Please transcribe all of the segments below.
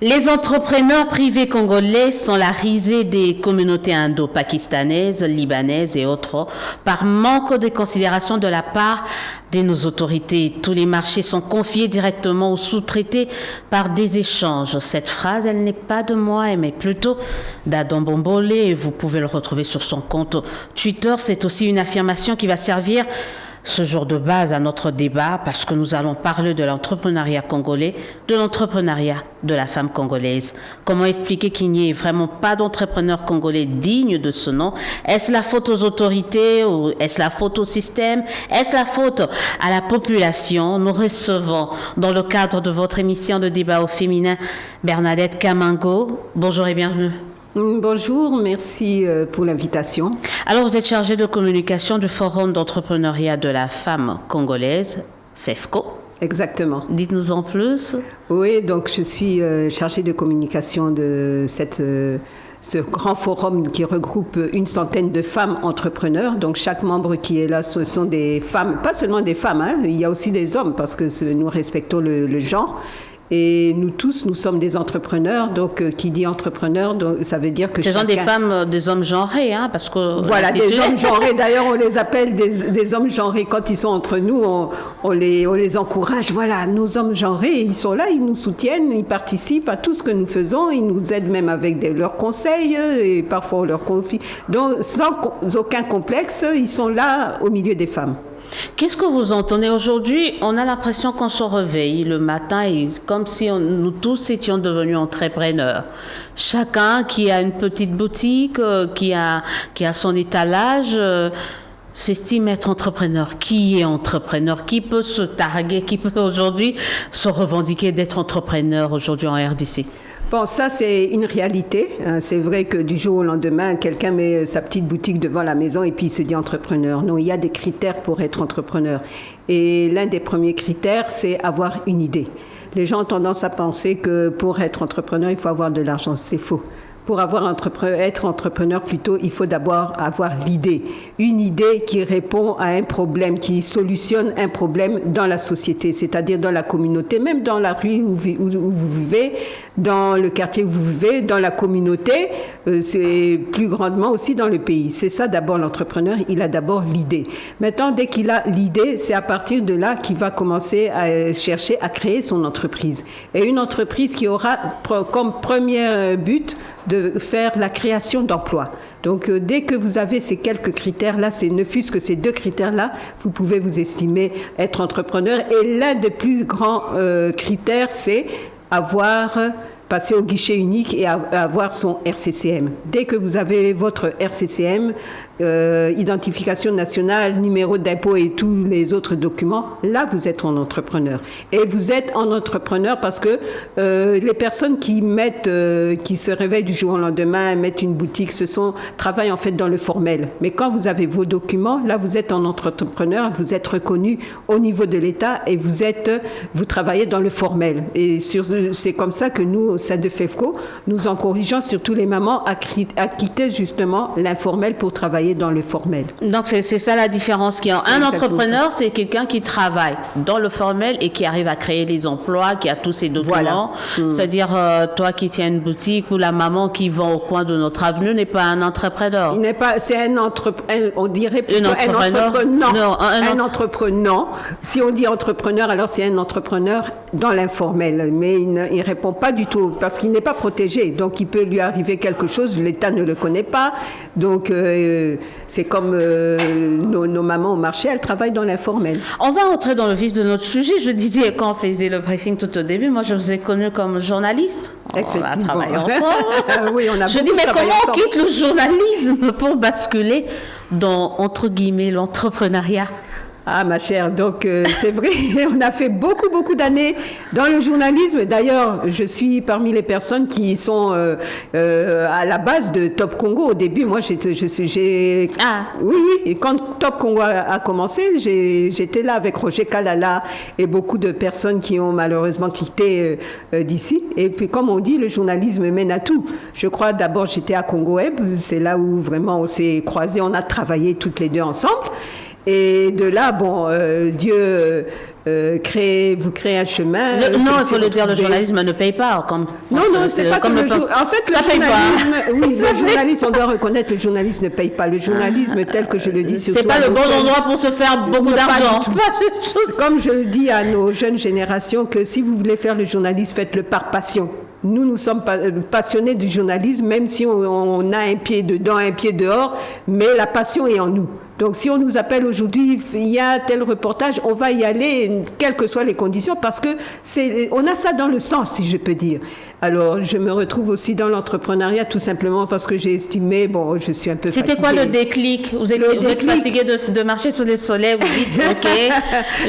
Les entrepreneurs privés congolais sont la risée des communautés indo-pakistanaises, libanaises et autres par manque de considération de la part de nos autorités. Tous les marchés sont confiés directement ou sous-traités par des échanges. Cette phrase, elle n'est pas de moi, mais plutôt d'Adam Bombolé. Vous pouvez le retrouver sur son compte Twitter. C'est aussi une affirmation qui va servir ce jour de base à notre débat parce que nous allons parler de l'entrepreneuriat congolais, de l'entrepreneuriat de la femme congolaise. Comment expliquer qu'il n'y ait vraiment pas d'entrepreneur congolais digne de ce nom? Est-ce la faute aux autorités ou est-ce la faute au système? Est-ce la faute à la population? Nous recevons dans le cadre de votre émission de débat au féminin Bernadette Kamango. Bonjour et bienvenue. Bonjour, merci pour l'invitation. Alors, vous êtes chargée de communication du Forum d'entrepreneuriat de la femme congolaise, FEFCO. Exactement. Dites-nous en plus. Oui, donc je suis chargée de communication de ce grand forum qui regroupe une centaine de femmes entrepreneurs. Donc chaque membre qui est là, ce sont des femmes, pas seulement des femmes, hein, il y a aussi des hommes parce que nous respectons le genre. Et nous tous, nous sommes des entrepreneurs. Donc, qui dit entrepreneur, donc, ça veut dire que ce sont des femmes, des hommes genrés, hein, parce que... Voilà, des hommes genrés. D'ailleurs, on les appelle des hommes genrés. Quand ils sont entre nous, on les encourage. Voilà, nos hommes genrés, ils sont là, ils nous soutiennent, ils participent à tout ce que nous faisons. Ils nous aident même avec leurs conseils et parfois on leur confie. Donc, sans aucun complexe, ils sont là au milieu des femmes. Qu'est-ce que vous entendez aujourd'hui? On a l'impression qu'on se réveille le matin et comme si nous tous étions devenus entrepreneurs. Chacun qui a une petite boutique, qui a son étalage, s'estime être entrepreneur. Qui est entrepreneur? Qui peut se targuer? Qui peut aujourd'hui se revendiquer d'être entrepreneur aujourd'hui en RDC? Bon, ça, c'est une réalité. C'est vrai que du jour au lendemain, quelqu'un met sa petite boutique devant la maison et puis il se dit entrepreneur. Non, il y a des critères pour être entrepreneur. Et l'un des premiers critères, c'est avoir une idée. Les gens ont tendance à penser que pour être entrepreneur, il faut avoir de l'argent. C'est faux. Pour être entrepreneur, plutôt, il faut d'abord avoir l'idée. Une idée qui répond à un problème, qui solutionne un problème dans la société, c'est-à-dire dans la communauté, même dans la rue où vous vivez, dans le quartier où vous vivez, dans la communauté, c'est plus grandement aussi dans le pays. C'est ça d'abord l'entrepreneur, il a d'abord l'idée. Maintenant, dès qu'il a l'idée, c'est à partir de là qu'il va commencer à chercher à créer son entreprise. Et une entreprise qui aura comme premier but de faire la création d'emplois. Donc, dès que vous avez ces quelques critères-là, ne fût-ce que ces deux critères-là, vous pouvez vous estimer être entrepreneur. Et l'un des plus grands critères, c'est passer au guichet unique et avoir son RCCM. Dès que vous avez votre RCCM, identification nationale, numéro d'impôt et tous les autres documents, là, vous êtes en entrepreneur. Et vous êtes en entrepreneur parce que les personnes qui se réveillent du jour au lendemain, mettent une boutique, travaillent en fait dans le formel. Mais quand vous avez vos documents, là, vous êtes en entrepreneur, vous êtes reconnu au niveau de l'État et vous travaillez dans le formel. Et c'est comme ça que nous, au sein de FEFCO, nous encourageons surtout les mamans à quitter justement l'informel pour travailler dans le formel. Donc, c'est ça la différence qu'il y a. Un entrepreneur, c'est quelqu'un qui travaille dans le formel et qui arrive à créer les emplois, qui a tous ses documents. Voilà. C'est-à-dire, toi qui tiens une boutique ou la maman qui vend au coin de notre avenue n'est pas un entrepreneur. Il n'est pas, c'est on dirait plutôt un entrepreneur. Non, un entrepreneur. Si on dit entrepreneur, alors c'est un entrepreneur dans l'informel. Mais il ne répond pas du tout parce qu'il n'est pas protégé. Donc, il peut lui arriver quelque chose, l'État ne le connaît pas. Donc, c'est comme nos mamans au marché, elles travaillent dans l'informel. On va entrer dans le vif de notre sujet. Je disais, quand on faisait le briefing tout au début, moi, je vous ai connu comme journaliste. On a travaillé ensemble. Oui, on a je dis, mais comment on quitte le journalisme pour basculer dans, entre guillemets, l'entrepreneuriat? Ah, ma chère, donc c'est vrai, on a fait beaucoup d'années dans le journalisme. D'ailleurs, je suis parmi les personnes qui sont à la base de Top Congo. Au début, moi, Oui, et quand Top Congo a commencé, j'étais là avec Roger Kalala et beaucoup de personnes qui ont malheureusement quitté d'ici. Et puis, comme on dit, le journalisme mène à tout. Je crois, d'abord, j'étais à Congo Web. C'est là où vraiment on s'est croisés, on a travaillé toutes les deux ensemble. Et de là, bon, Dieu vous créez un chemin. Non, il faut le dire, le journalisme ne paye pas. Non, c'est pas comme le journalisme. En fait, le journalisme, on doit reconnaître, le journalisme ne paye pas. Le journalisme, tel que je le dis, c'est pas le bon endroit pour se faire beaucoup d'argent. Comme je le dis à nos jeunes générations, que si vous voulez faire le journalisme, faites-le par passion. Nous sommes passionnés du journalisme, même si on a un pied dedans, un pied dehors, mais la passion est en nous. Donc si on nous appelle aujourd'hui, il y a tel reportage, on va y aller, quelles que soient les conditions, parce que on a ça dans le sang, si je peux dire. Alors, je me retrouve aussi dans l'entrepreneuriat tout simplement parce que j'ai estimé, bon, je suis un peu fatiguée. C'était quoi le déclic? Vous êtes fatiguée de marcher sur le soleil, vous dites, ok,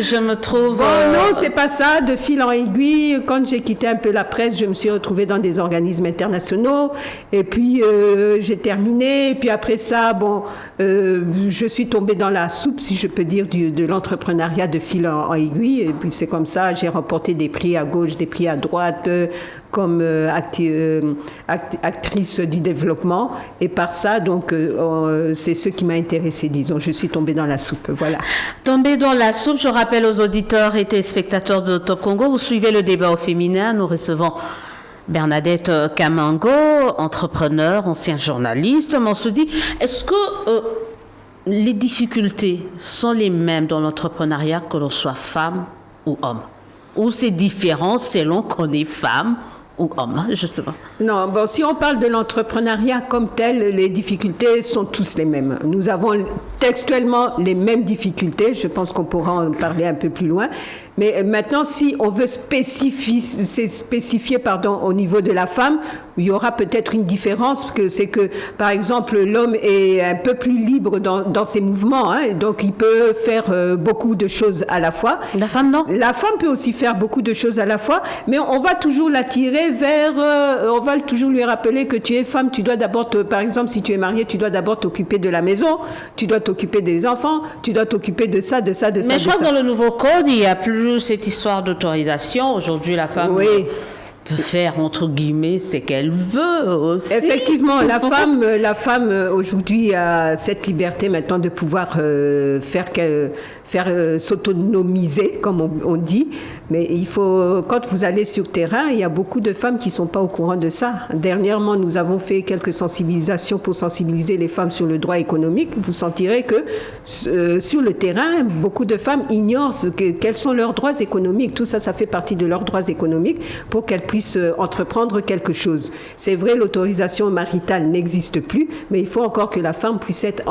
je me trouve... Bon, non, c'est pas ça. De fil en aiguille, quand j'ai quitté un peu la presse, je me suis retrouvée dans des organismes internationaux. Et puis, j'ai terminé. Et puis après ça, bon, je suis tombée dans la soupe, si je peux dire, de l'entrepreneuriat de fil en aiguille. Et puis, c'est comme ça, j'ai remporté des prix à gauche, des prix à droite, comme actrice du développement. Et par ça, donc, c'est ce qui m'a intéressée, disons. Je suis tombée dans la soupe, voilà. Tombée dans la soupe, je rappelle aux auditeurs et téléspectateurs de Top Congo, vous suivez le débat au féminin. Nous recevons Bernadette Kamango, entrepreneur, ancien journaliste. On se dit, est-ce que les difficultés sont les mêmes dans l'entrepreneuriat que l'on soit femme ou homme? Ou c'est différent selon qu'on est femme ou homme, justement? Non, bon, si on parle de l'entrepreneuriat comme tel, les difficultés sont tous les mêmes. Nous avons textuellement les mêmes difficultés. Je pense qu'on pourra en parler un peu plus loin. Mais maintenant, si on veut spécifier au niveau de la femme, il y aura peut-être une différence, que c'est que, par exemple, l'homme est un peu plus libre dans ses mouvements, hein, donc il peut faire beaucoup de choses à la fois. La femme, non? La femme peut aussi faire beaucoup de choses à la fois, mais on va toujours l'attirer vers... on va toujours lui rappeler que tu es femme, tu dois d'abord, par exemple, si tu es mariée, tu dois d'abord t'occuper de la maison, tu dois t'occuper des enfants, tu dois t'occuper de ça, de ça, de ça. Mais je crois que dans le nouveau code, il n'y a plus cette histoire d'autorisation. Aujourd'hui, la femme peut faire, entre guillemets, ce qu'elle veut aussi. Effectivement, la femme aujourd'hui a cette liberté maintenant de pouvoir faire s'autonomiser, comme on dit. Mais il faut, quand vous allez sur terrain, il y a beaucoup de femmes qui ne sont pas au courant de ça. Dernièrement, nous avons fait quelques sensibilisations pour sensibiliser les femmes sur le droit économique. Vous sentirez que sur le terrain, beaucoup de femmes ignorent quels sont leurs droits économiques. Tout ça, ça fait partie de leurs droits économiques pour qu'elles puissent entreprendre quelque chose. C'est vrai, l'autorisation maritale n'existe plus, mais il faut encore que la femme puisse être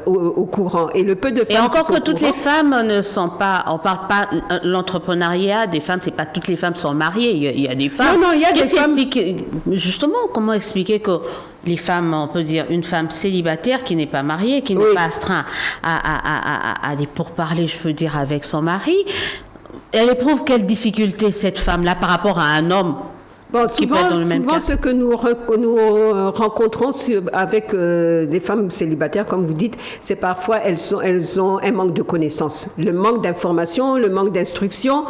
au courant. Et le peu de femmes et encore qui sont que toutes les femmes ne sont pas, on parle pas l'entrepreneuriat des femmes, c'est pas toutes les femmes sont mariées, il y a des femmes. Non, il y a des femmes. Justement, comment expliquer que les femmes, on peut dire une femme célibataire qui n'est pas mariée, qui n'est pas astreinte à des pourparlers, je peux dire, avec son mari, elle éprouve quelle difficulté cette femme-là par rapport à un homme? Bon, souvent ce que nous rencontrons avec des femmes célibataires, comme vous dites, c'est parfois elles ont un manque de connaissances, le manque d'information, le manque d'instruction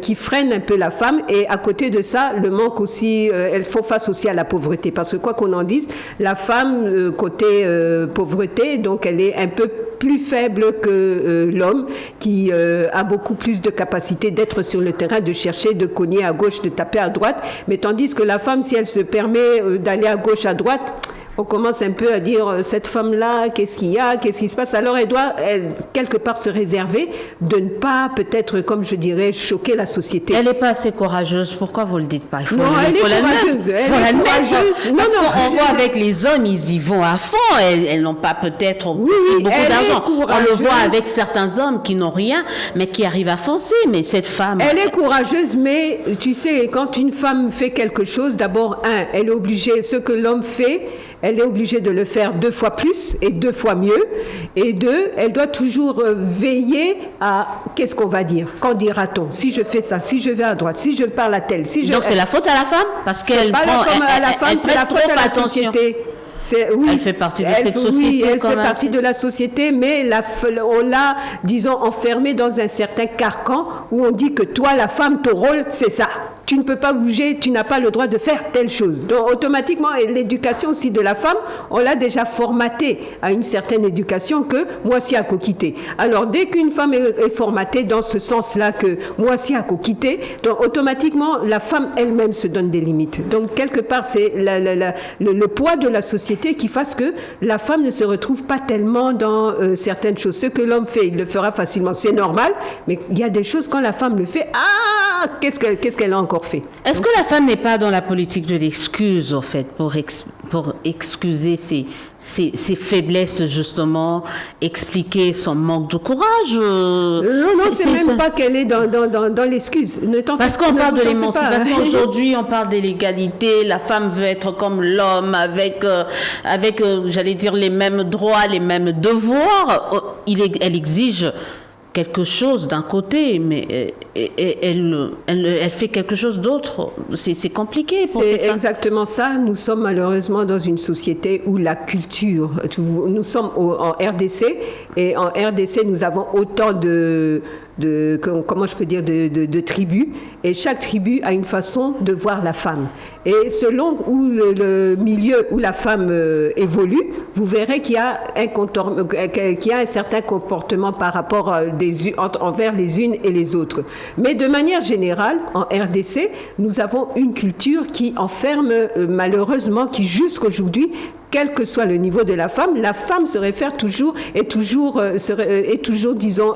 qui freine un peu la femme. Et à côté de ça, le manque aussi, elles font face aussi à la pauvreté, parce que quoi qu'on en dise, la femme côté pauvreté, donc elle est un peu plus faible que l'homme qui a beaucoup plus de capacité d'être sur le terrain, de chercher, de cogner à gauche, de taper à droite. Mais tandis que la femme, si elle se permet d'aller à gauche, à droite, on commence un peu à dire, cette femme-là, qu'est-ce qu'il y a, qu'est-ce qui se passe? Alors elle doit quelque part se réserver de ne pas, peut-être, comme je dirais, choquer la société. Elle n'est pas assez courageuse. Pourquoi vous ne le dites pas? Elle est courageuse. Parce qu'on voit avec les hommes, ils y vont à fond. Elles n'ont pas peut-être beaucoup d'argent. On le voit avec certains hommes qui n'ont rien, mais qui arrivent à foncer. Mais cette femme... Elle est courageuse, mais tu sais, quand une femme fait quelque chose, d'abord, elle est obligée, ce que l'homme fait, elle est obligée de le faire 2 fois plus et 2 fois mieux. Et 2, elle doit toujours veiller à qu'est-ce qu'on va dire, qu'en dira-t-on, si je fais ça, si je vais à droite, si je parle à tel, Donc c'est la faute à la femme, parce qu'elle prend... C'est pas la femme, c'est la faute à la société. Elle fait partie de cette société. Oui, elle fait partie de la société, mais on l'a, disons, enfermée dans un certain carcan où on dit que toi, la femme, ton rôle, c'est ça. tu ne peux pas bouger, tu n'as pas le droit de faire telle chose. Donc automatiquement, et l'éducation aussi de la femme, on l'a déjà formatée à une certaine éducation que moi si à coquiter. Alors dès qu'une femme est formatée dans ce sens-là que moi si à coquiter, donc automatiquement la femme elle-même se donne des limites. Donc quelque part c'est le poids de la société qui fasse que la femme ne se retrouve pas tellement dans certaines choses. Ce que l'homme fait, il le fera facilement, c'est normal, mais il y a des choses quand la femme le fait, qu'est-ce qu'elle a encore fait? Est-ce que la femme n'est pas dans la politique de l'excuse, en fait, pour excuser ses faiblesses, justement, expliquer son manque de courage? Non, c'est même ça. Pas qu'elle est dans l'excuse. Parce qu'on parle de l'émancipation aujourd'hui, on parle de l'égalité, la femme veut être comme l'homme, avec j'allais dire, les mêmes droits, les mêmes devoirs. Elle exige quelque chose d'un côté, mais elle fait quelque chose d'autre. C'est compliqué pour C'est exactement ça. Nous sommes malheureusement dans une société où la culture, nous sommes en RDC, et en RDC, nous avons autant comment je peux dire, de tribus, et chaque tribu a une façon de voir la femme. Et selon où le milieu où la femme évolue, vous verrez qu'il y a un certain comportement par rapport envers les unes et les autres. Mais de manière générale, en RDC, nous avons une culture qui enferme malheureusement, qui jusqu'aujourd'hui, quel que soit le niveau de la femme se réfère toujours, disons,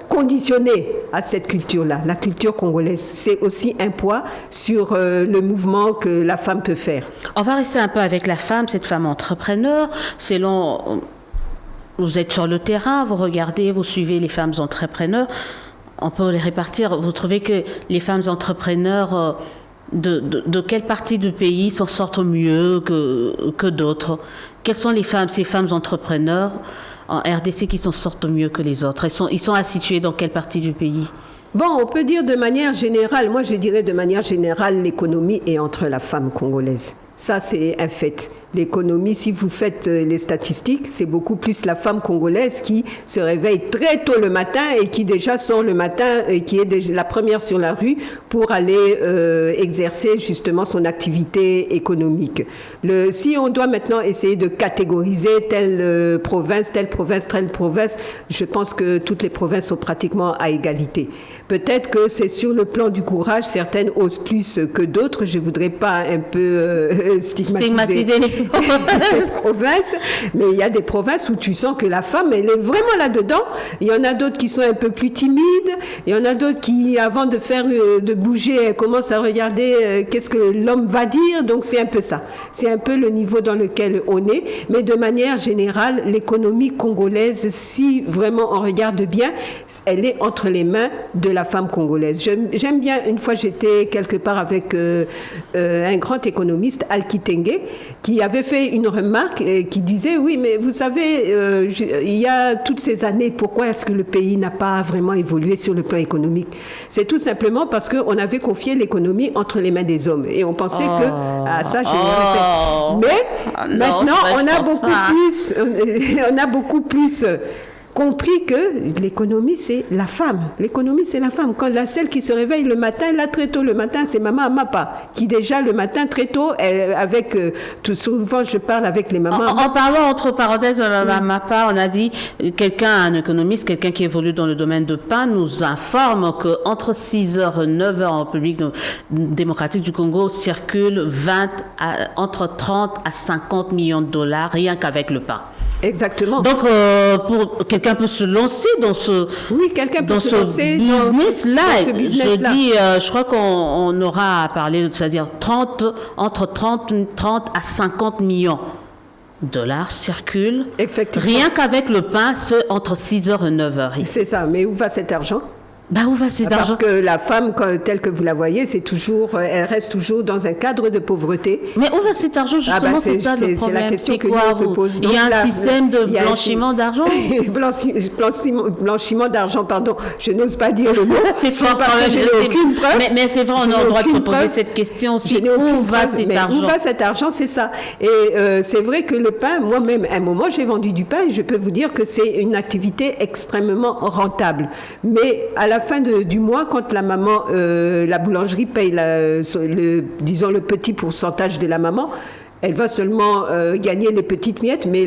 conditionnée à cette culture-là. La culture congolaise, c'est aussi un poids sur le mouvement que la femme peut faire. On va rester un peu avec la femme, cette femme entrepreneur. Vous êtes sur le terrain, vous regardez, vous suivez les femmes entrepreneurs. On peut les répartir. Vous trouvez que les femmes entrepreneurs de quelle partie du pays s'en sortent mieux que d'autres? Quelles sont ces femmes entrepreneurs en RDC qui s'en sortent mieux que les autres? Ils sont situés dans quelle partie du pays? Bon, on peut dire de manière générale, moi je dirais de manière générale, l'économie est entre la femme congolaise. Ça, c'est un fait. L'économie, si vous faites les statistiques, c'est beaucoup plus la femme congolaise qui se réveille très tôt le matin et qui déjà sort le matin et qui est déjà la première sur la rue pour aller exercer justement son activité économique. Si on doit maintenant essayer de catégoriser telle province, je pense que toutes les provinces sont pratiquement à égalité. Peut-être que c'est sur le plan du courage, certaines osent plus que d'autres. Je ne voudrais pas un peu stigmatiser les provinces, mais il y a des provinces où tu sens que la femme, elle est vraiment là-dedans. Il y en a d'autres qui sont un peu plus timides. Il y en a d'autres qui, avant de bouger, elles commencent à regarder qu'est-ce que l'homme va dire. Donc c'est un peu ça. C'est un peu le niveau dans lequel on est. Mais de manière générale, l'économie congolaise, si vraiment on regarde bien, elle est entre les mains de la femme congolaise. J'aime bien, une fois j'étais quelque part avec un grand économiste, Alkitenge, qui avait fait une remarque qui disait, oui, mais vous savez, il y a toutes ces années, pourquoi est-ce que le pays n'a pas vraiment évolué sur le plan économique? C'est tout simplement parce qu'on avait confié l'économie entre les mains des hommes. Et on pensait que... Ah, ça, je le répète. Mais maintenant, on a beaucoup plus compris que l'économie, c'est la femme. L'économie, c'est la femme. Quand celle qui se réveille le matin, là, très tôt le matin, c'est Maman Amapa, qui déjà le matin, très tôt, souvent je parle avec les mamans. En parlant, entre parenthèses, de Maman Amapa, on a dit, un économiste, quelqu'un qui évolue dans le domaine de pain, nous informe qu'entre 6h et 9h en République démocratique du Congo circule entre 30 à 50 millions de dollars, rien qu'avec le pain. Exactement. Donc, quelqu'un peut se lancer dans ce business-là. Je crois qu'on aura à parler, c'est-à-dire entre 30 à 50 millions de dollars circulent. Rien qu'avec le pain, c'est entre 6h et 9h. C'est ça, mais où va cet argent? Où va cet argent? Parce que la femme, telle que vous la voyez, elle reste toujours dans un cadre de pauvreté. Mais où va cet argent, justement? C'est ça le problème. C'est la question que nous se pose. Il y a un système de blanchiment d'argent? Blanchiment d'argent, pardon. Je n'ose pas dire le mot. C'est fort, parce que je n'ai aucune preuve. Mais c'est vrai, on a le droit de se poser cette question aussi. Où va cet argent? Où va cet argent, c'est ça. Et c'est vrai que le pain, moi-même, à un moment, j'ai vendu du pain et je peux vous dire que c'est une activité extrêmement rentable. Mais à la la fin du mois, quand la maman, la boulangerie paye disons le petit pourcentage de la maman, elle va seulement gagner les petites miettes, mais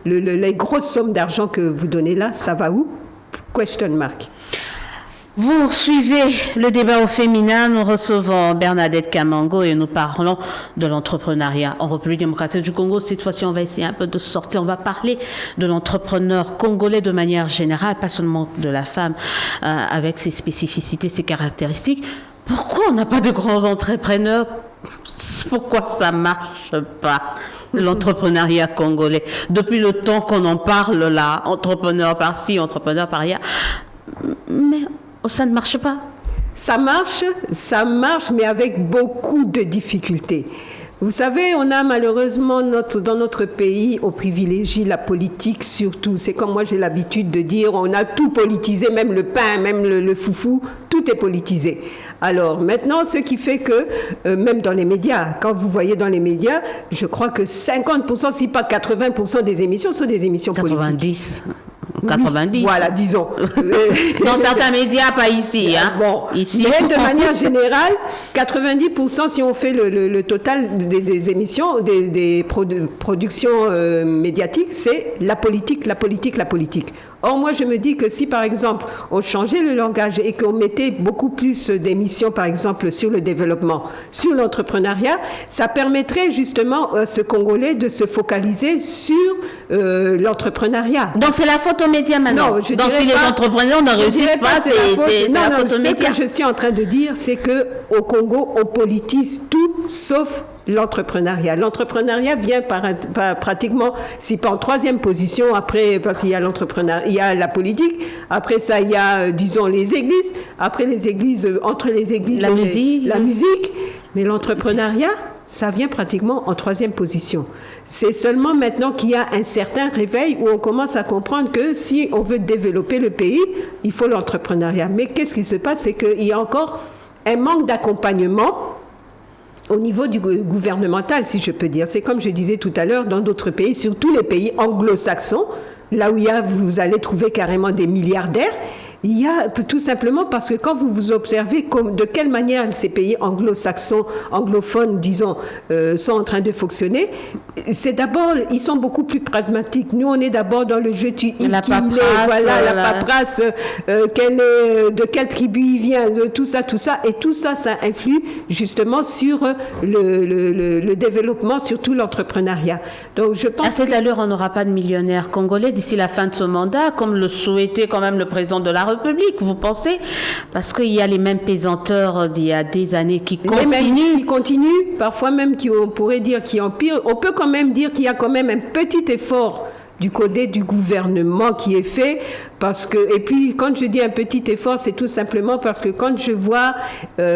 les grosses sommes d'argent que vous donnez là, ça va où? Question mark. Vous suivez le débat au féminin. Nous recevons Bernadette Kamango et nous parlons de l'entrepreneuriat en République démocratique du Congo. Cette fois-ci, on va essayer un peu de sortir. On va parler de l'entrepreneur congolais de manière générale, pas seulement de la femme, avec ses spécificités, ses caractéristiques. Pourquoi on n'a pas de grands entrepreneurs? Pourquoi ça marche pas, l'entrepreneuriat congolais? Depuis le temps qu'on en parle là, entrepreneur par-ci, entrepreneur par-là, mais ça ne marche pas. Ça marche, mais avec beaucoup de difficultés. Vous savez, on a malheureusement dans notre pays, on privilégie la politique surtout. C'est comme moi j'ai l'habitude de dire, on a tout politisé, même le pain, même le foufou, tout est politisé. Alors maintenant, ce qui fait que, même dans les médias, quand vous voyez dans les médias, je crois que 50%, si pas 80% des émissions sont des émissions 90. politiques. 90. Oui, voilà, disons. Dans certains médias, pas ici. Hein. Bon, ici. Mais de manière générale, 90%, si on fait le total des émissions, des productions médiatiques, c'est la politique, la politique, la politique. Or, moi, je me dis que si, par exemple, on changeait le langage et qu'on mettait beaucoup plus d'émissions, par exemple, sur le développement, sur l'entrepreneuriat, ça permettrait justement à ce Congolais de se focaliser sur l'entrepreneuriat. Donc, c'est la faute aux médias maintenant. Non, je donc, dirais si pas, les entrepreneurs ne réussissent pas, c'est la faute aux médias. Ce que je suis en train de dire, c'est qu'au Congo, on politise tout sauf l'entrepreneuriat. L'entrepreneuriat vient pratiquement, si pas en troisième position, après, parce qu'il y a l'entrepreneuriat, il y a la politique, après ça, il y a, disons, les églises, après les églises, entre les églises, la musique, mais l'entrepreneuriat, ça vient pratiquement en troisième position. C'est seulement maintenant qu'il y a un certain réveil où on commence à comprendre que si on veut développer le pays, il faut l'entrepreneuriat. Mais qu'est-ce qui se passe? C'est qu'il y a encore un manque d'accompagnement au niveau du gouvernemental, si je peux dire. C'est comme je disais tout à l'heure, dans d'autres pays, surtout les pays anglo-saxons, là où vous allez trouver carrément des milliardaires, il y a tout simplement parce que quand vous vous observez de quelle manière ces pays anglo-saxons, anglophones, disons, sont en train de fonctionner, c'est d'abord, ils sont beaucoup plus pragmatiques. Nous, on est d'abord dans le jeu la paperasse, de quelle tribu il vient, de tout ça, et tout ça, ça influe justement sur le développement, surtout l'entrepreneuriat. Donc, je pense à cette allure, on n'aura pas de millionnaires congolais d'ici la fin de ce mandat, comme le souhaitait quand même le président de la République, vous pensez? Parce qu'il y a les mêmes pesanteurs d'il y a des années qui continuent. Parfois même on pourrait dire qui empirent. On peut quand même dire qu'il y a quand même un petit effort du côté du gouvernement qui est fait, et puis quand je dis un petit effort, c'est tout simplement parce que quand je vois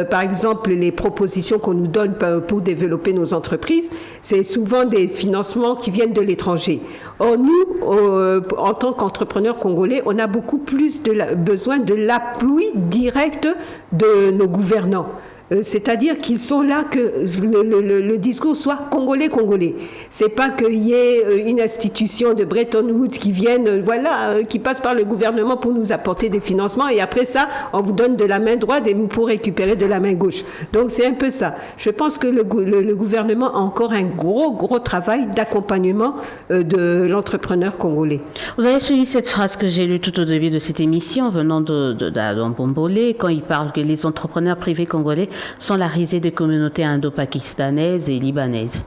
par exemple les propositions qu'on nous donne pour développer nos entreprises, c'est souvent des financements qui viennent de l'étranger. Or nous, en tant qu'entrepreneurs congolais, on a beaucoup plus besoin de l'appui direct de nos gouvernants. C'est-à-dire qu'ils sont là, que le discours soit congolais. C'est pas qu'il y ait une institution de Bretton Woods qui vienne, qui passe par le gouvernement pour nous apporter des financements et après ça, on vous donne de la main droite et pour récupérer de la main gauche. Donc c'est un peu ça. Je pense que le gouvernement a encore un gros travail d'accompagnement de l'entrepreneur congolais. Vous avez suivi cette phrase que j'ai lue tout au début de cette émission venant d'Adam Bombolé quand il parle que les entrepreneurs privés congolais sont la risée des communautés indo-pakistanaises et libanaises.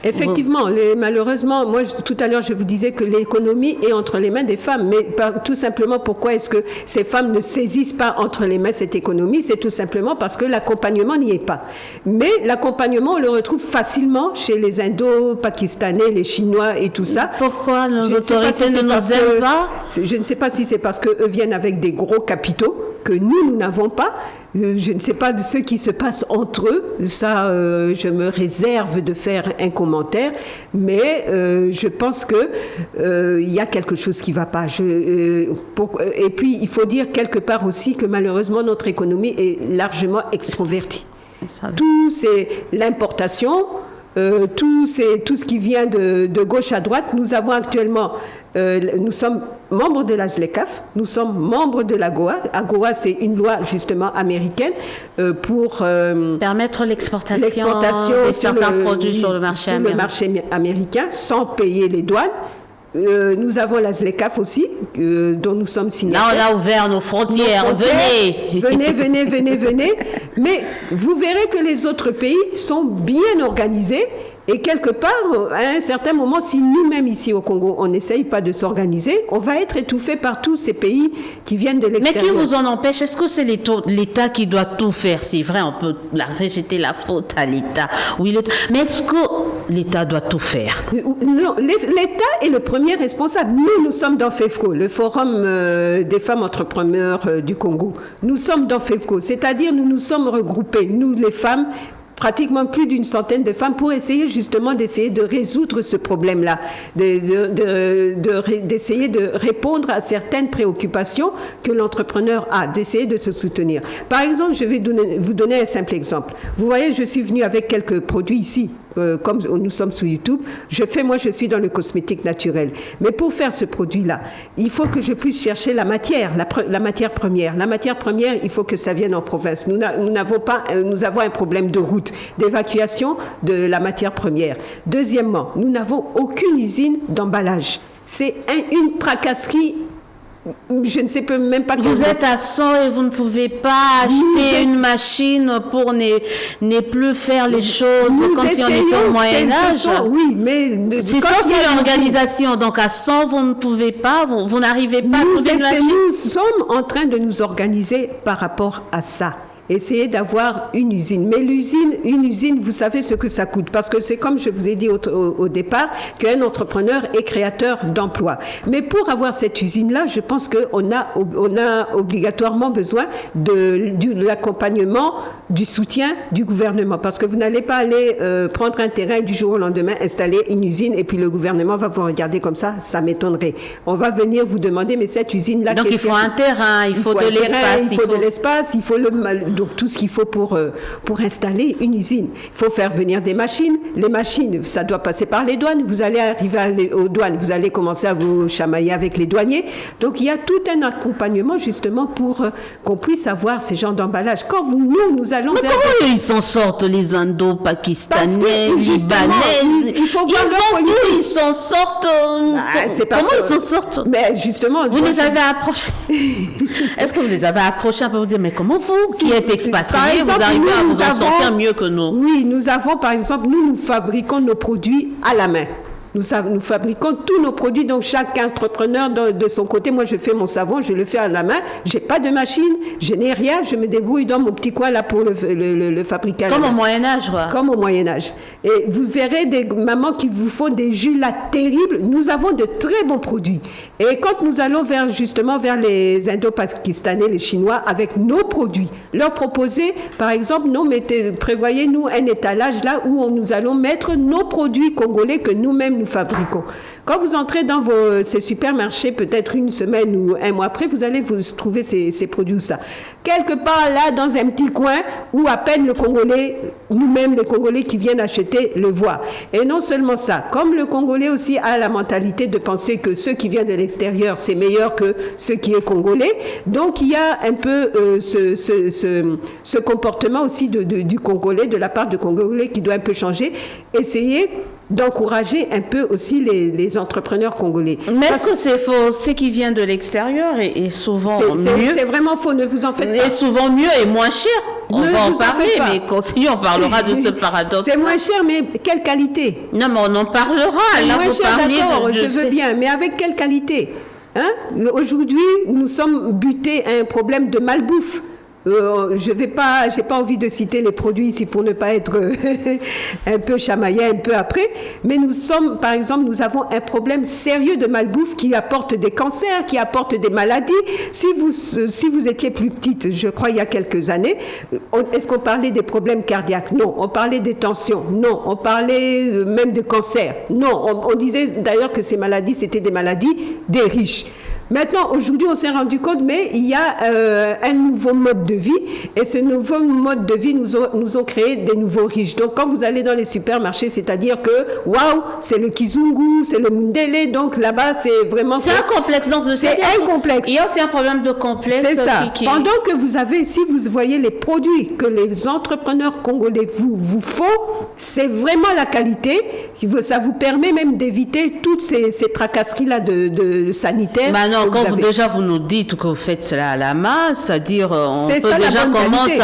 Effectivement, malheureusement, moi tout à l'heure je vous disais que l'économie est entre les mains des femmes, mais tout simplement pourquoi est-ce que ces femmes ne saisissent pas entre les mains cette économie? C'est tout simplement parce que l'accompagnement n'y est pas. Mais l'accompagnement, on le retrouve facilement chez les Indo-Pakistanais, les Chinois et tout ça. Pourquoi nos autorités ne nous aiment pas? Je ne sais pas si c'est parce qu'eux viennent avec des gros capitaux que nous n'avons pas. Je ne sais pas de ce qui se passe entre eux. Ça, je me réserve de faire un commentaire. Mais je pense qu'il y a quelque chose qui ne va pas. Et puis, il faut dire quelque part aussi que malheureusement, notre économie est largement extrovertie. Tout, c'est l'importation. tout ce qui vient de gauche à droite. Nous avons actuellement, nous sommes membres de la ZLECAf, nous sommes membres de l'AGOA. AGOA, c'est une loi justement américaine pour permettre l'exportation de certains produits sur le marché américain sans payer les douanes. Nous avons la ZLECAf aussi, dont nous sommes signataires. Là, on a ouvert nos frontières. Venez. Mais vous verrez que les autres pays sont bien organisés. Et quelque part, à un certain moment, si nous-mêmes ici au Congo, on n'essaye pas de s'organiser, on va être étouffé par tous ces pays qui viennent de l'extérieur. Mais qui vous en empêche? Est-ce que c'est l'État qui doit tout faire? C'est vrai, on peut rejeter la faute à l'État. Oui, mais est-ce que l'État doit tout faire? Non, l'État est le premier responsable. Nous sommes dans FEFCO, le Forum des femmes entrepreneurs du Congo. Nous sommes dans FEFCO, c'est-à-dire nous sommes regroupés, nous les femmes, pratiquement plus d'une centaine de femmes pour essayer justement de résoudre ce problème-là, d'essayer de répondre à certaines préoccupations que l'entrepreneur a, d'essayer de se soutenir. Par exemple, je vais vous donner un simple exemple. Vous voyez, je suis venue avec quelques produits ici. Comme nous sommes sur YouTube, je suis dans le cosmétique naturel. Mais pour faire ce produit-là, il faut que je puisse chercher la matière première. La matière première, il faut que ça vienne en province. Nous avons un problème de route, d'évacuation de la matière première. Deuxièmement, nous n'avons aucune usine d'emballage. C'est une tracasserie. Je ne sais même pas. Vous êtes à 100 et vous ne pouvez pas acheter une machine pour ne plus faire les choses comme si on était au Moyen-Âge. Oui, mais c'est ça aussi l'organisation. Donc à 100, vous ne pouvez pas, vous n'arrivez pas à trouver une machine. Nous sommes en train de nous organiser par rapport à ça. Essayer d'avoir une usine. Mais une usine, vous savez ce que ça coûte. Parce que c'est comme je vous ai dit au départ, qu'un entrepreneur est créateur d'emplois. Mais pour avoir cette usine-là, je pense qu'on a obligatoirement besoin de l'accompagnement, du soutien du gouvernement. Parce que vous n'allez pas aller prendre un terrain du jour au lendemain, installer une usine, et puis le gouvernement va vous regarder comme ça m'étonnerait. On va venir vous demander, mais cette usine-là... Donc il faut un terrain, il faut de l'espace. Il faut de l'espace, il faut donc tout ce qu'il faut pour installer une usine. Il faut faire venir des machines. Les machines, ça doit passer par les douanes. Vous allez arriver aux douanes, vous allez commencer à vous chamailler avec les douaniers. Donc il y a tout un accompagnement justement pour qu'on puisse avoir ces genres d'emballage. Quand nous allons vers... Comment ils s'en sortent, les Indo-Pakistanais, Libanais? Il faut voir leur politique. Ils s'en sortent. Comment ils s'en sortent? Mais justement... Vous les avez approchés. Est-ce que vous les avez approchés un peu pour dire, mais comment vous, qui êtes expatriés, vous arrivez à vous en sortir mieux que nous? Oui, nous avons par exemple, nous fabriquons nos produits à la main. Nous fabriquons tous nos produits, donc chaque entrepreneur de son côté. Moi, je fais mon savon, je le fais à la main. J'ai pas de machine, je n'ai rien. Je me débrouille dans mon petit coin là pour le fabriquer. Comme au Moyen-Âge, quoi. Comme au Moyen-Âge. Et vous verrez des mamans qui vous font des jus là terribles. Nous avons de très bons produits. Et quand nous allons vers les Indo-Pakistanais, les Chinois, avec nos produits, leur proposer, par exemple, prévoyez-nous un étalage là où nous allons mettre nos produits congolais que nous-mêmes nous fabriquons. Quand vous entrez dans ces supermarchés, peut-être une semaine ou un mois après, vous allez vous trouver ces produits ça. Quelque part là, dans un petit coin où à peine le Congolais, nous-mêmes les Congolais qui viennent acheter, le voient. Et non seulement ça, comme le Congolais aussi a la mentalité de penser que ceux qui viennent de l'extérieur, c'est meilleur que ceux qui est Congolais. Donc il y a un peu ce comportement aussi du Congolais, de la part du Congolais qui doit un peu changer. Essayer d'encourager un peu aussi les entrepreneurs congolais. Mais est-ce que c'est faux? Ce qui vient de l'extérieur est souvent mieux. C'est vraiment faux, ne vous en faites pas. Et souvent mieux et moins cher. On va en parler, mais continuons, on parlera de ce paradoxe. C'est moins cher, mais quelle qualité? Non, mais on en parlera. Là, moins cher, d'accord, je veux bien, mais avec quelle qualité? Aujourd'hui, nous sommes butés à un problème de malbouffe. J'ai pas envie de citer les produits ici pour ne pas être un peu chamaillé un peu après, mais par exemple, nous avons un problème sérieux de malbouffe qui apporte des cancers, qui apporte des maladies. Si vous étiez plus petite, je crois il y a quelques années, est-ce qu'on parlait des problèmes cardiaques? Non. On parlait des tensions? Non. On parlait même de cancer? Non. On disait d'ailleurs que ces maladies, c'était des maladies des riches. Maintenant, aujourd'hui, on s'est rendu compte, mais il y a un nouveau mode de vie, et ce nouveau mode de vie nous ont créé des nouveaux riches. Donc, quand vous allez dans les supermarchés, c'est-à-dire que, waouh, c'est le Kizungu, c'est le Mundele, donc là-bas, c'est vraiment... C'est un complexe, donc c'est un complexe. Il y a aussi un problème de complexe. C'est ça. Pendant que vous avez, si vous voyez les produits que les entrepreneurs congolais vous font, c'est vraiment la qualité. Ça vous permet même d'éviter toutes ces tracasseries-là de sanitaires. Non, quand vous nous dites que vous faites cela à la main, c'est-à-dire on peut déjà commencer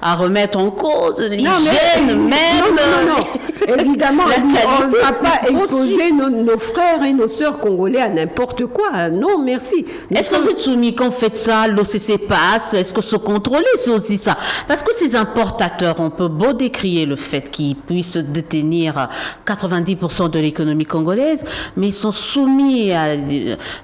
à remettre en cause l'hygiène même. Non. Évidemment, on ne va pas exposer nos frères et nos sœurs congolais à n'importe quoi. Non, merci. Est-ce que vous êtes soumis quand vous faites ça, l'OCC passe? Est-ce que se contrôler, c'est aussi ça? Parce que ces importateurs, on peut beau décrier le fait qu'ils puissent détenir 90% de l'économie congolaise, mais ils sont soumis à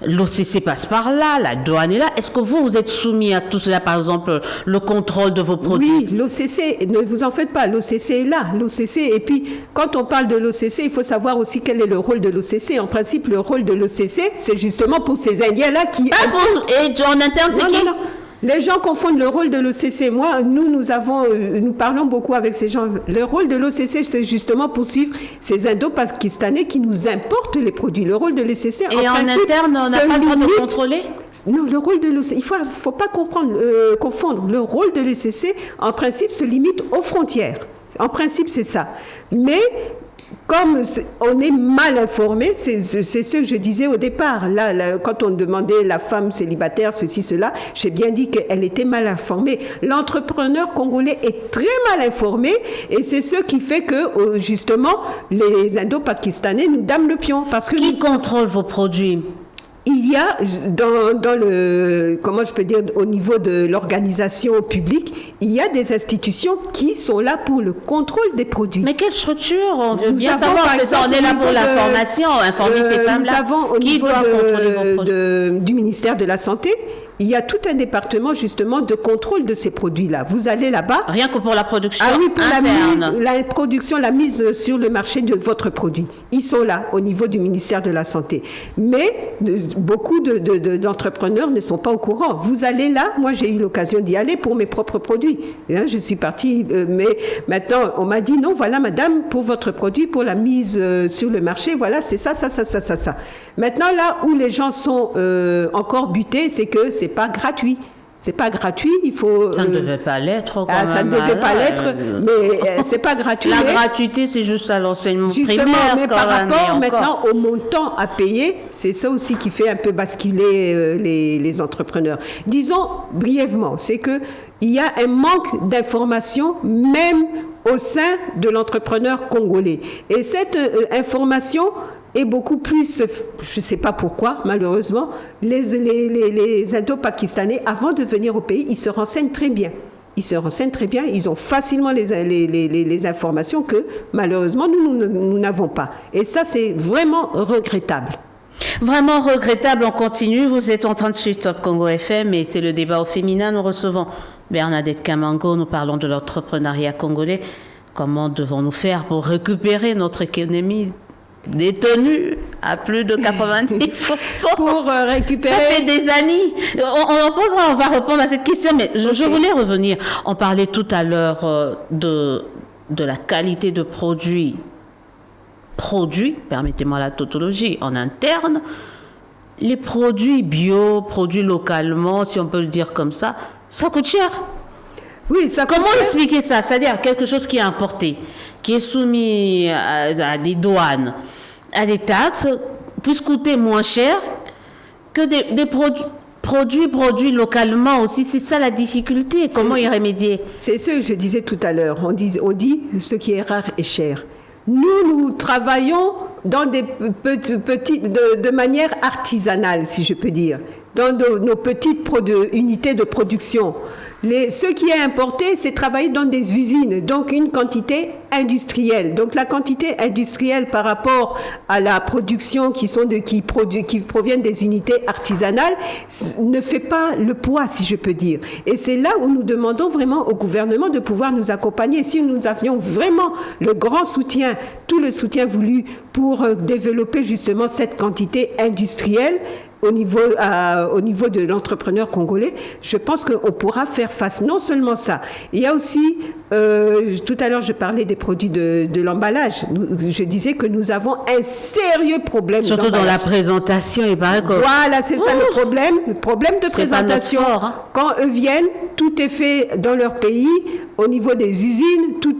l'OCC passe par là, la douane est là. Est-ce que vous êtes soumis à tout cela, par exemple, le contrôle de vos produits? Oui, l'OCC, ne vous en faites pas, l'OCC est là, l'OCC. Et puis, quand on parle de l'OCC, il faut savoir aussi quel est le rôle de l'OCC. En principe, le rôle de l'OCC, c'est justement pour ces Indiens-là qui... Et en interne, c'est qui? Non. Les gens confondent le rôle de l'OCC. Moi, nous parlons beaucoup avec ces gens. Le rôle de l'OCC, c'est justement poursuivre ces Indo-Pakistanais qui nous importent les produits. Le rôle de l'OCC, en principe, interne, on n'a pas le droit de contrôler? Non, le rôle de l'OCC, il faut pas confondre. Le rôle de l'OCC, en principe, se limite aux frontières. En principe, c'est ça. Mais comme on est mal informé, c'est ce que je disais au départ. Là, quand on demandait la femme célibataire, ceci, cela, j'ai bien dit qu'elle était mal informée. L'entrepreneur congolais est très mal informé et c'est ce qui fait que, justement, les Indo-Pakistanais nous dament le pion. Parce que qui contrôle vos produits? Il y a dans le, comment je peux dire, au niveau de l'organisation publique, il y a des institutions qui sont là pour le contrôle des produits. Mais quelle structure? On veut bien savoir. On est là pour l'information, informer ces femmes-là. Nous avons au niveau du ministère de la Santé, il y a tout un département justement de contrôle de ces produits-là. Vous allez là-bas. Rien que pour la production interne. La production, la mise sur le marché de votre produit. Ils sont là au niveau du ministère de la Santé. Mais beaucoup d'entrepreneurs ne sont pas au courant. Vous allez là, moi j'ai eu l'occasion d'y aller pour mes propres produits. Je suis partie, mais maintenant on m'a dit non, voilà madame, pour votre produit, pour la mise sur le marché, voilà c'est ça. Maintenant là où les gens sont encore butés, c'est que c'est pas gratuit. C'est pas gratuit, il faut... Ça ne devait pas l'être. Ça ne devait pas l'être, mais c'est pas gratuit. La gratuité, c'est juste à l'enseignement primaire. Mais par rapport maintenant au montant à payer, c'est ça aussi qui fait un peu basculer les entrepreneurs. Disons brièvement, c'est que il y a un manque d'information même au sein de l'entrepreneur congolais. Et cette information est beaucoup plus, je ne sais pas pourquoi, malheureusement, les Indo-Pakistanais, avant de venir au pays, ils se renseignent très bien. Ils ont facilement les informations que, malheureusement, nous n'avons pas. Et ça, c'est vraiment regrettable. Vraiment regrettable, on continue. Vous êtes en train de suivre Top Congo FM et c'est le débat au féminin. Nous recevons Bernadette Kamango, nous parlons de l'entrepreneuriat congolais. Comment devons-nous faire pour récupérer notre économie détenue à plus de 90%? Pour récupérer... Ça fait des années. On va répondre à cette question, mais je voulais revenir. On parlait tout à l'heure de la qualité de produits, permettez-moi la tautologie, en interne. Les produits bio, produits localement, si on peut le dire comme ça coûte cher. Oui, ça coûte Comment cher. expliquer ça? C'est-à-dire quelque chose qui est importé, qui est soumis à des douanes, à des taxes, puisse coûter moins cher que des produits localement aussi. C'est ça la difficulté. Comment y remédier? C'est ce que je disais tout à l'heure. On dit ce qui est rare est cher. Nous travaillons dans des de manière artisanale, si je peux dire, dans nos petites unités de production. Ce qui est importé, c'est travailler dans des usines, donc une quantité industrielle. Donc la quantité industrielle par rapport à la production qui proviennent des unités artisanales ne fait pas le poids, si je peux dire. Et c'est là où nous demandons vraiment au gouvernement de pouvoir nous accompagner. Si nous avions vraiment le grand soutien, tout le soutien voulu pour développer justement cette quantité industrielle, au niveau de l'entrepreneur congolais, je pense qu'on pourra faire face. Non seulement ça, il y a aussi, tout à l'heure je parlais des produits de l'emballage. Je disais que nous avons un sérieux problème surtout dans la présentation, il paraît que... Voilà, c'est ça le problème de présentation. Fort, hein. Quand eux viennent, tout est fait dans leur pays, au niveau des usines, tout,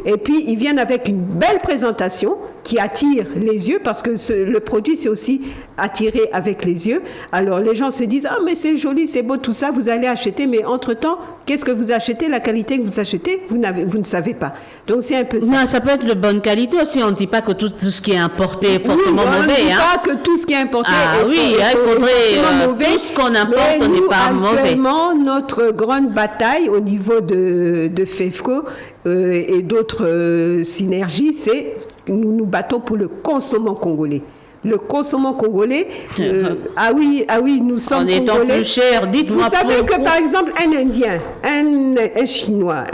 et puis ils viennent avec une belle présentation qui attire les yeux, parce que le produit, c'est aussi attiré avec les yeux. Alors les gens se disent, ah mais c'est joli, c'est beau, tout ça, vous allez acheter, mais entre-temps, qu'est-ce que vous achetez? La qualité que vous achetez, vous ne savez pas. Donc c'est un peu ça. Non, ça peut être de bonne qualité aussi, on ne dit pas que tout ce qui est importé est forcément mauvais. On ne dit pas que tout ce qui est importé il faudrait mauvais. Tout ce qu'on importe n'est pas mauvais. Actuellement, notre grande bataille au niveau de FEFCO et d'autres synergies, c'est nous nous battons pour le consommant congolais. Le consommant congolais, ah oui, nous sommes en étant congolais. Plus cher, dites-moi. Vous savez que par exemple, un Indien, un Chinois,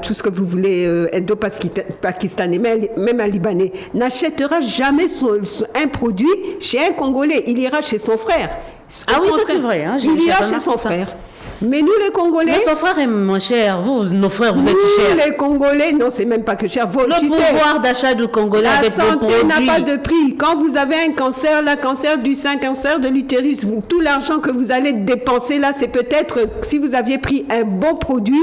tout ce que vous voulez, Indo-Pakistanais, même un Libanais, n'achètera jamais un produit chez un Congolais. Il ira chez son frère. Ah oui, ça c'est vrai. Hein, il ira chez son frère. Mais nous, les Congolais... Mais son frère est moins cher. Nos frères, vous êtes chers. Nous, les Congolais, non, c'est même pas que cher. Le pouvoir d'achat du Congolais avec des produits... La santé n'a pas de prix. Quand vous avez un cancer, cancer du sein, cancer de l'utérus, tout l'argent que vous allez dépenser là, c'est peut-être, si vous aviez pris un bon produit,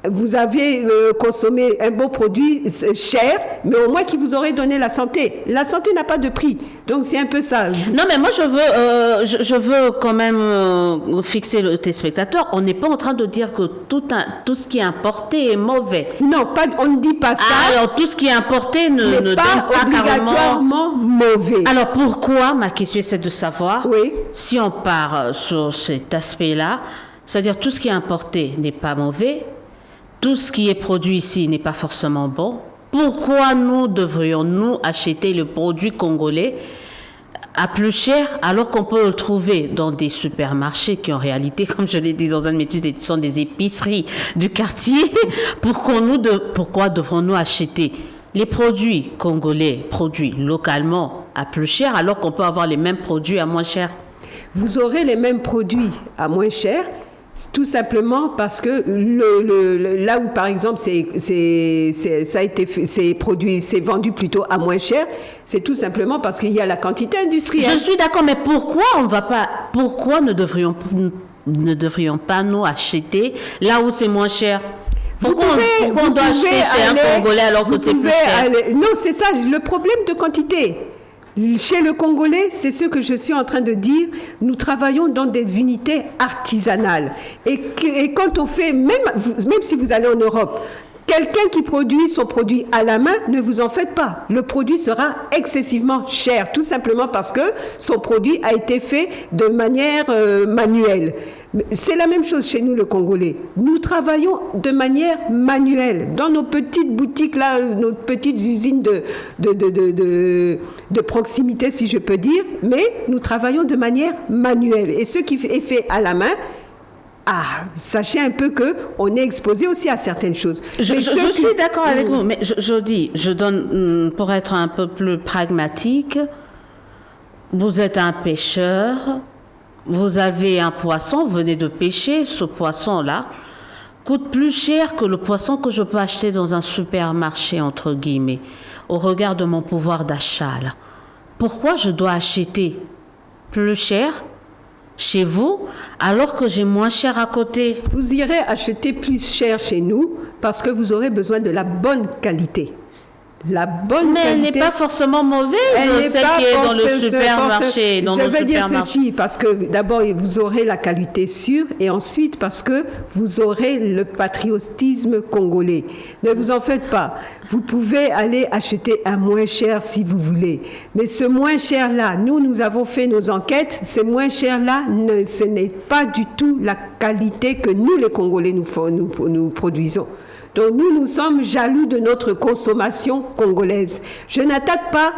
vous avez consommé un bon produit cher, mais au moins qui vous aurait donné la santé. La santé n'a pas de prix. Donc, c'est un peu ça. Non, mais moi, je veux quand même fixer le téléspectateur. On n'est pas en train de dire que tout ce qui est importé est mauvais. Non, on ne dit pas ça. Alors, tout ce qui est importé ne donne pas obligatoirement mauvais. Alors, pourquoi, ma question, c'est de savoir, oui, si on part sur cet aspect-là, c'est-à-dire tout ce qui est importé n'est pas mauvais, tout ce qui est produit ici n'est pas forcément bon. Pourquoi nous devrions-nous acheter le produit congolais à plus cher alors qu'on peut le trouver dans des supermarchés qui en réalité, comme je l'ai dit dans un de mes études, sont des épiceries du quartier? Pourquoi devrons-nous acheter les produits congolais produits localement à plus cher alors qu'on peut avoir les mêmes produits à moins cher? Vous aurez les mêmes produits à moins cher, tout simplement parce que là où par exemple c'est vendu plutôt à moins cher, c'est tout simplement parce qu'il y a la quantité industrielle. Je suis d'accord, mais pourquoi ne devrions pas nous acheter là où c'est moins cher? Pourquoi on doit acheter chez un Congolais alors que c'est plus cher? Non, c'est ça, le problème de quantité. Chez le Congolais, c'est ce que je suis en train de dire, nous travaillons dans des unités artisanales. Et quand on fait, même si vous allez en Europe, quelqu'un qui produit son produit à la main, ne vous en faites pas. Le produit sera excessivement cher, tout simplement parce que son produit a été fait de manière manuelle. C'est la même chose chez nous, le Congolais. Nous travaillons de manière manuelle. Dans nos petites boutiques, là, nos petites usines de proximité, si je peux dire, mais nous travaillons de manière manuelle. Et ce qui est fait à la main, sachez un peu qu'on est exposé aussi à certaines choses. Je suis d'accord avec vous, mais je donne, pour être un peu plus pragmatique, vous êtes un pêcheur, vous avez un poisson, vous venez de pêcher, ce poisson-là coûte plus cher que le poisson que je peux acheter dans un supermarché, entre guillemets, au regard de mon pouvoir d'achat, là. Pourquoi je dois acheter plus cher chez vous alors que j'ai moins cher à côté? Vous irez acheter plus cher chez nous parce que vous aurez besoin de la bonne qualité. La bonne qualité. Mais elle n'est pas forcément mauvaise, celle qui est dans le supermarché. Je veux dire ceci, parce que d'abord, vous aurez la qualité sûre, et ensuite, parce que vous aurez le patriotisme congolais. Ne vous en faites pas. Vous pouvez aller acheter un moins cher si vous voulez. Mais ce moins cher-là, nous avons fait nos enquêtes, ce moins cher-là, ce n'est pas du tout la qualité que nous, les Congolais, nous produisons. Donc nous sommes jaloux de notre consommation congolaise. Je n'attaque pas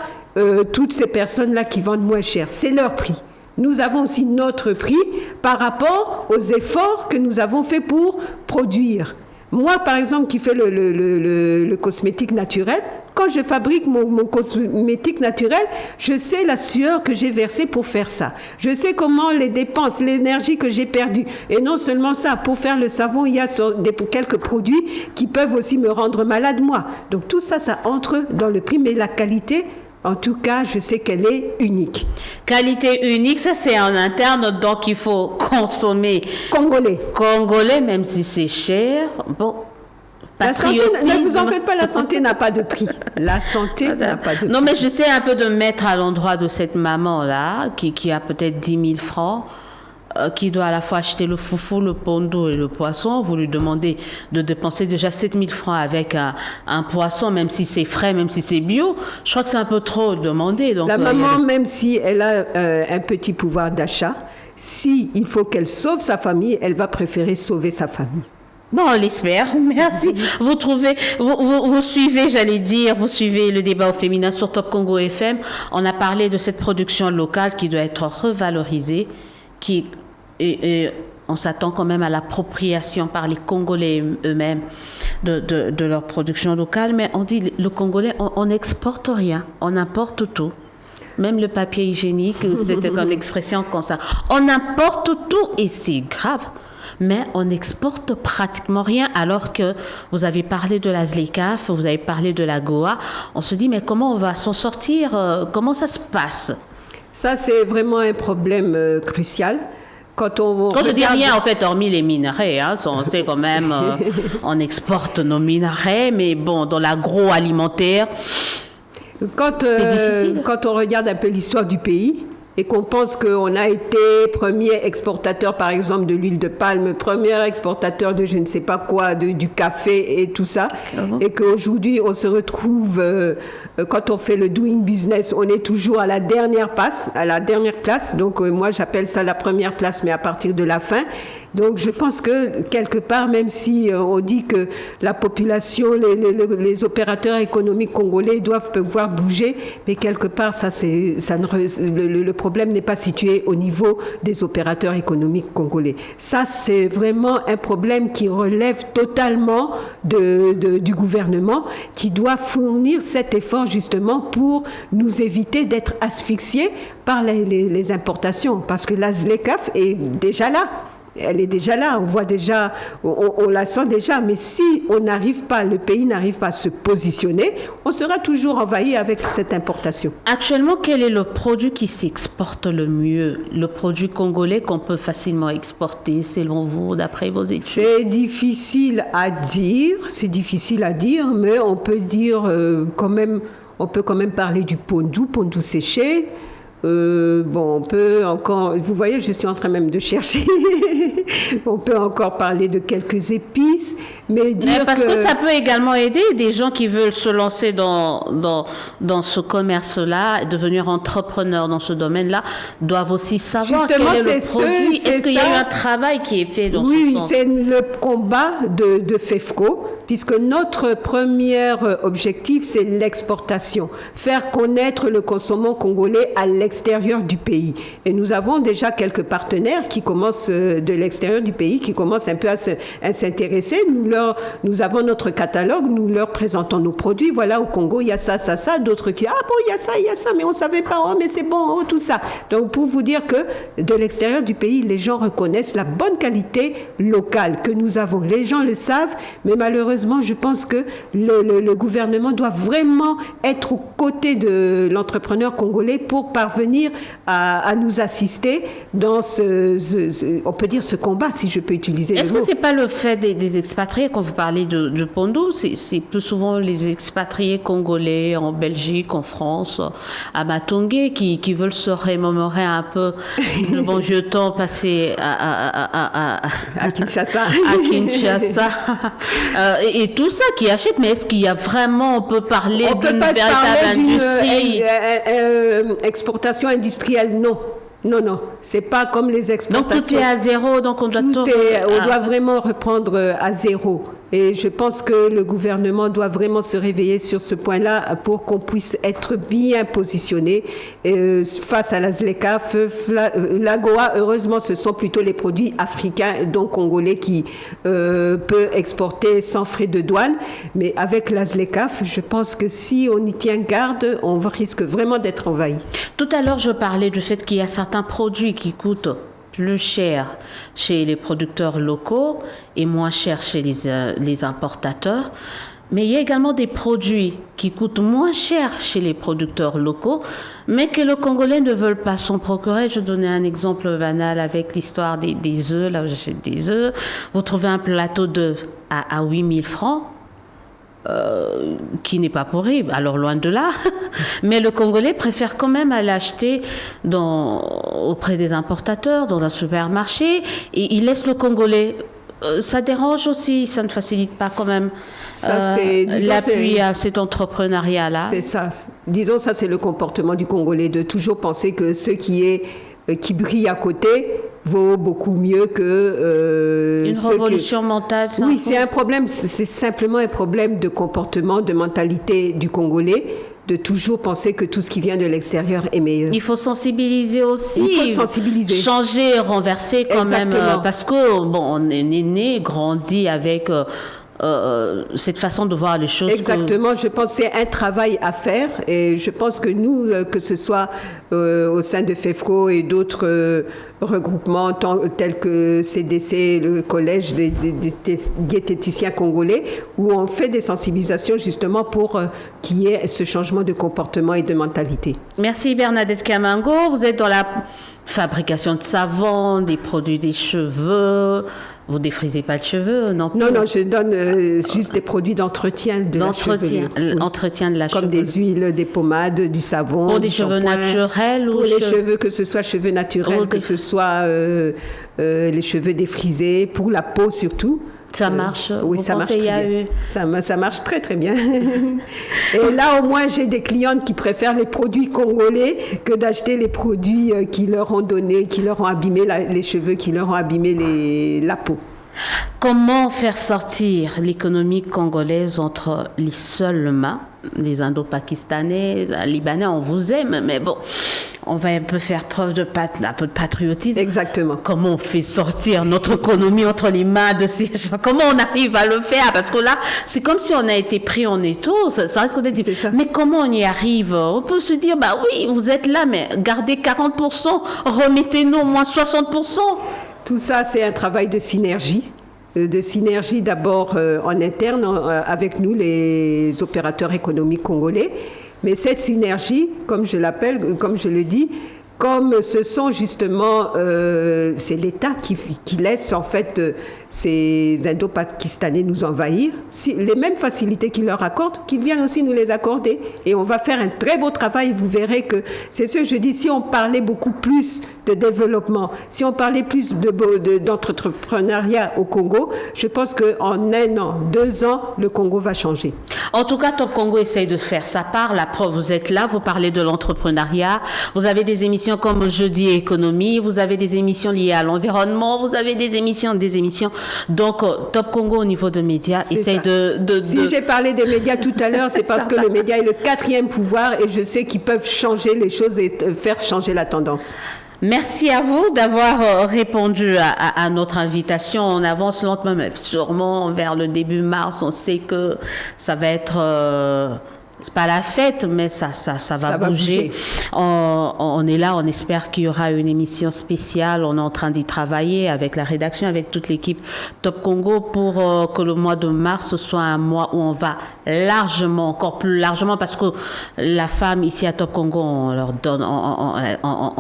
toutes ces personnes-là qui vendent moins cher. C'est leur prix. Nous avons aussi notre prix par rapport aux efforts que nous avons fait pour produire. Moi, par exemple, qui fais le cosmétique naturel, Quand je fabrique mon cosmétique naturel, je sais la sueur que j'ai versée pour faire ça. Je sais comment les dépenses, l'énergie que j'ai perdue. Et non seulement ça, pour faire le savon, il y a quelques produits qui peuvent aussi me rendre malade, moi. Donc tout ça, ça entre dans le prix, mais la qualité, en tout cas, je sais qu'elle est unique. Qualité unique, ça c'est en interne, donc il faut consommer congolais, même si c'est cher. Bon. La santé, ne vous en faites pas, la santé n'a pas de prix. La santé n'a pas de prix. Non, mais j'essaie un peu de me mettre à l'endroit de cette maman-là, qui a peut-être 10 000 francs, qui doit à la fois acheter le foufou, le pondo et le poisson. Vous lui demandez de dépenser déjà 7 000 francs avec un poisson, même si c'est frais, même si c'est bio. Je crois que c'est un peu trop demandé. Donc, la maman, même si elle a un petit pouvoir d'achat, s'il faut qu'elle sauve sa famille, elle va préférer sauver sa famille. Bon, on l'espère. Merci. Vous suivez, j'allais dire, vous suivez le débat au féminin sur Top Congo FM. On a parlé de cette production locale qui doit être revalorisée, et on s'attend quand même à l'appropriation par les Congolais eux-mêmes de leur production locale. Mais on dit, le Congolais, on n'exporte rien, on importe tout. Même le papier hygiénique, c'était une expression comme ça. On importe tout et c'est grave. Mais on n'exporte pratiquement rien, alors que vous avez parlé de la ZLECAf, vous avez parlé de la Goa. On se dit, mais comment on va s'en sortir? Comment ça se passe? Ça, c'est vraiment un problème crucial. Quand je dis rien, en fait, hormis les minerais, on sait quand même, on exporte nos minerais, mais bon, dans l'agroalimentaire, c'est difficile. Quand on regarde un peu l'histoire du pays, et qu'on pense qu'on a été premier exportateur, par exemple, de l'huile de palme, premier exportateur de je ne sais pas quoi, du café et tout ça, et qu'aujourd'hui, on se retrouve, quand on fait le doing business, on est toujours à la dernière place. Donc, moi, j'appelle ça la première place, mais à partir de la fin. Donc, je pense que, quelque part, même si on dit que la population, les opérateurs économiques congolais doivent pouvoir bouger, mais quelque part, le problème n'est pas situé au niveau des opérateurs économiques congolais. Ça, c'est vraiment un problème qui relève totalement du gouvernement, qui doit fournir cet effort, justement, pour nous éviter d'être asphyxiés par les importations. Parce que la ZLECAf est déjà là. Elle est déjà là, on voit déjà, on la sent déjà, mais si le pays n'arrive pas à se positionner, on sera toujours envahi avec cette importation. Actuellement, quel est le produit qui s'exporte le mieux? Le produit congolais qu'on peut facilement exporter, selon vous, d'après vos études? C'est difficile à dire, mais on peut dire on peut quand même parler du pondou séché. On peut encore, vous voyez, je suis en train même de chercher. On peut encore parler de quelques épices, mais parce que ça peut également aider des gens qui veulent se lancer dans ce commerce-là, devenir entrepreneurs dans ce domaine-là, doivent aussi savoir quel est le produit. Est-ce qu'il y a eu un travail qui est fait dans ce sens? Oui, c'est le combat de FEFCO, puisque notre premier objectif, c'est l'exportation. Faire connaître le consommant congolais à l'extérieur du pays. Et nous avons déjà quelques partenaires qui commencent de l'extérieur du pays, qui commencent un peu à s'intéresser. Nous avons notre catalogue, nous leur présentons nos produits. Voilà, au Congo, il y a ça. D'autres qui, il y a ça, mais on ne savait pas, mais c'est bon, tout ça. Donc, pour vous dire que de l'extérieur du pays, les gens reconnaissent la bonne qualité locale que nous avons. Les gens le savent, mais malheureusement, je pense que le gouvernement doit vraiment être aux côtés de l'entrepreneur congolais pour parvenir à nous assister dans on peut dire ce combat, si je peux utiliser le mot. Est-ce que ce n'est pas le fait des expatriés, quand vous parlez de Pondo, c'est plus souvent les expatriés congolais en Belgique, en France, à Matongé, qui veulent se remémorer un peu le bon vieux temps passé à Kinshasa. À Kinshasa. Et tout ça qui achètent, mais est-ce qu'il y a vraiment, on peut parler d'une véritable industrie? Exportation industrielle, non. Non, c'est pas comme les exportations. Donc tout est à zéro, donc on doit on doit vraiment reprendre à zéro. Et je pense que le gouvernement doit vraiment se réveiller sur ce point-là pour qu'on puisse être bien positionné face à la ZLECAf. L'AGOA, heureusement, ce sont plutôt les produits africains, donc congolais, qui peut exporter sans frais de douane. Mais avec la ZLECAf, je pense que si on y tient garde, on risque vraiment d'être envahi. Tout à l'heure, je parlais du fait qu'il y a certains produits qui coûtent plus cher chez les producteurs locaux et moins cher chez les importateurs. Mais il y a également des produits qui coûtent moins cher chez les producteurs locaux, mais que les Congolais ne veulent pas s'en procurer. Je donnais un exemple banal avec l'histoire des œufs. Là où j'achète des œufs, vous trouvez un plateau d'œufs à 8 000 francs. Qui n'est pas pourri, alors loin de là, mais le Congolais préfère quand même aller acheter auprès des importateurs, dans un supermarché, et il laisse le Congolais. Ça dérange aussi, ça ne facilite pas quand même l'appui à cet entrepreneuriat-là. C'est ça. Disons, ça c'est le comportement du Congolais, de toujours penser que ce qui brille à côté vaut beaucoup mieux que... Une révolution mentale. Oui, c'est un problème, c'est simplement un problème de comportement, de mentalité du Congolais, de toujours penser que tout ce qui vient de l'extérieur est meilleur. Il faut sensibiliser aussi. Il faut sensibiliser. Changer, renverser quand Exactement. même. Parce que, on est né, grandi avec... cette façon de voir les choses. Exactement, je pense que c'est un travail à faire et je pense que nous, que ce soit au sein de FEFCO et d'autres regroupements tels que CDC, le collège des diététiciens congolais, où on fait des sensibilisations justement pour qu'il y ait ce changement de comportement et de mentalité. Merci Bernadette Kamango, vous êtes dans la fabrication de savon, des produits des cheveux. Vous défrisez pas de cheveux, non? Non, je donne juste des produits d'entretien de la chevelure. Entretien de la chevelure. Comme des huiles, des pommades, du savon. Pour des cheveux naturels ou les cheveux, que ce soit cheveux naturels, que ce soit les cheveux défrisés, pour la peau surtout. Ça marche. Oui, ça marche très bien. Ça marche très très bien. Et là, au moins, j'ai des clientes qui préfèrent les produits congolais que d'acheter les produits qui leur ont donné, qui leur ont abîmé les cheveux, qui leur ont abîmé la peau. Comment faire sortir l'économie congolaise entre les seules mains, les Indo-Pakistanais, les Libanais, on vous aime, mais bon, on va un peu faire preuve un peu de patriotisme. Exactement. Comment on fait sortir notre économie entre les mains de ces gens? Comment on arrive à le faire? Parce que là, c'est comme si on a été pris en étau. Ça reste d'être dit. Mais comment on y arrive? On peut se dire, bah oui, vous êtes là, mais gardez 40%, remettez-nous au moins 60%. Tout ça, c'est un travail de synergie. D'abord en interne avec nous, les opérateurs économiques congolais. Mais cette synergie, comme je l'appelle, comme je le dis, comme ce sont justement, c'est l'État qui laisse en fait ces Indo-Pakistanais nous envahir, les mêmes facilités qu'ils leur accordent, qu'ils viennent aussi nous les accorder. Et on va faire un très beau travail. Vous verrez que c'est ce que je dis, si on parlait beaucoup plus de développement, si on parlait plus d'entrepreneuriat au Congo, je pense qu'en 1 an, 2 ans, le Congo va changer. En tout cas, Top Congo essaye de faire sa part. La preuve, vous êtes là, vous parlez de l'entrepreneuriat, vous avez des émissions comme Jeudi Économie, vous avez des émissions liées à l'environnement, vous avez des émissions. Donc, Top Congo au niveau de médias essaye Si j'ai parlé des médias tout à l'heure, c'est parce que le média est le 4e pouvoir et je sais qu'ils peuvent changer les choses et faire changer la tendance. Merci à vous d'avoir répondu à notre invitation. On avance lentement, mais sûrement vers le début mars. On sait que ça va être... c'est pas la fête, mais ça va bouger. On est là, on espère qu'il y aura une émission spéciale. On est en train d'y travailler avec la rédaction, avec toute l'équipe Top Congo pour que le mois de mars soit un mois où on va largement, encore plus largement, parce que la femme ici à Top Congo, on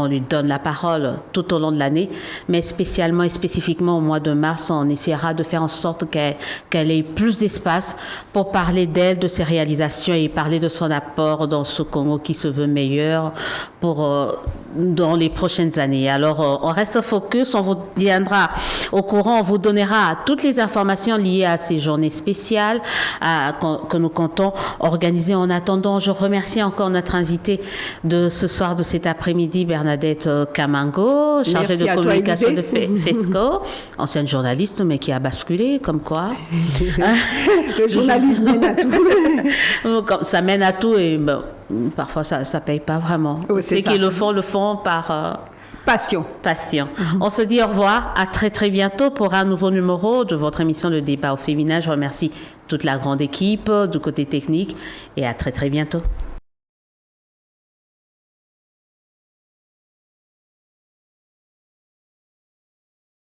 lui donne la parole tout au long de l'année, mais spécialement et spécifiquement au mois de mars, on essaiera de faire en sorte qu'elle ait plus d'espace pour parler d'elle, de ses réalisations et parler parler de son apport dans ce Congo qui se veut meilleur dans les prochaines années. Alors, on reste focus, on vous tiendra au courant, on vous donnera toutes les informations liées à ces journées spéciales que nous comptons organiser. En attendant, je remercie encore notre invitée de ce soir, de cet après-midi, Bernadette Kamango, chargée de communication de FESCO, ancienne journaliste, mais qui a basculé, comme quoi. Le journalisme mène à tout. Ça mène à tout et parfois ça ne paye pas vraiment. Oui, ceux qui le font par... Passion. On se dit au revoir, à très très bientôt pour un nouveau numéro de votre émission Le Débat au féminin. Je remercie toute la grande équipe du côté technique et à très très bientôt.